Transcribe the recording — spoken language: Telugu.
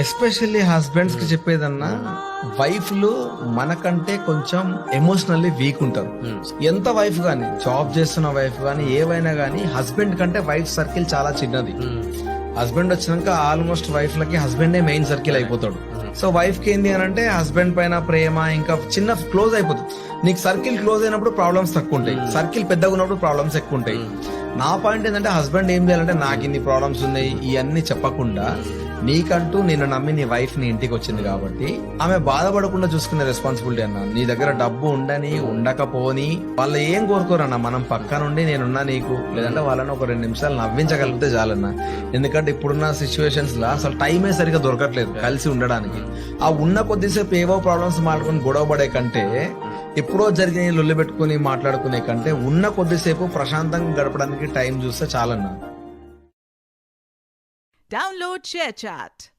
ఎస్పెషల్లీ హస్బెండ్స్ కి చెప్పేదన్నా, వైఫ్లు మనకంటే కొంచెం ఎమోషనల్లీ వీక్ ఉంటారు. ఎంత వైఫ్ గానీ, జాబ్ చేస్తున్న వైఫ్ గానీ, ఏవైనా గానీ హస్బెండ్ కంటే వైఫ్ సర్కిల్ చాలా చిన్నది. హస్బెండ్ వచ్చినాక ఆల్మోస్ట్ వైఫ్ లకి హస్బెండే మెయిన్ సర్కిల్ అయిపోతాడు. సో వైఫ్ కి ఏంది అని అంటే హస్బెండ్ పైన ప్రేమ ఇంకా చిన్న క్లోజ్ అయిపోతుంది. నీకు సర్కిల్ క్లోజ్ అయినప్పుడు ప్రాబ్లమ్స్ తక్కువ ఉంటాయి, సర్కిల్ పెద్దగా ఉన్నప్పుడు ప్రాబ్లమ్స్ ఎక్కువ ఉంటాయి. నా పాయింట్ ఏంటంటే హస్బెండ్ ఏం చేయాలంటే, నాకు ఇన్ని ప్రాబ్లమ్స్ ఉన్నాయి ఇవన్నీ చెప్పకుండా, నీకంటూ నేను నమ్మి నీ వైఫ్ నీ ఇంటికి వచ్చింది కాబట్టి ఆమె బాధపడకుండా చూసుకునే రెస్పాన్సిబిలిటీ అన్న. నీ దగ్గర డబ్బు ఉండని ఉండకపోని వాళ్ళు ఏం కోరుకోరన్నా, మనం పక్క నుండి నేనున్నా నీకు, లేదంటే వాళ్ళని ఒక 2 నిమిషాలు నవ్వించగలిగితే చాలన్నా. ఎందుకంటే ఇప్పుడున్న సిచ్యువేషన్స్ లా అసలు టైమే సరిగా దొరకట్లేదు కలిసి ఉండడానికి. ఆ ఉన్న కొద్దిసేపు ఏవో ప్రాబ్లమ్స్ మాట్లాడుకుని గొడవ పడే కంటే, ఎప్పుడో జరిగిన లొల్లి పెట్టుకుని మాట్లాడుకునే కంటే ఉన్న కొద్దిసేపు ప్రశాంతంగా గడపడానికి టైం చూస్తే చాలన్నా. Download ShareChat.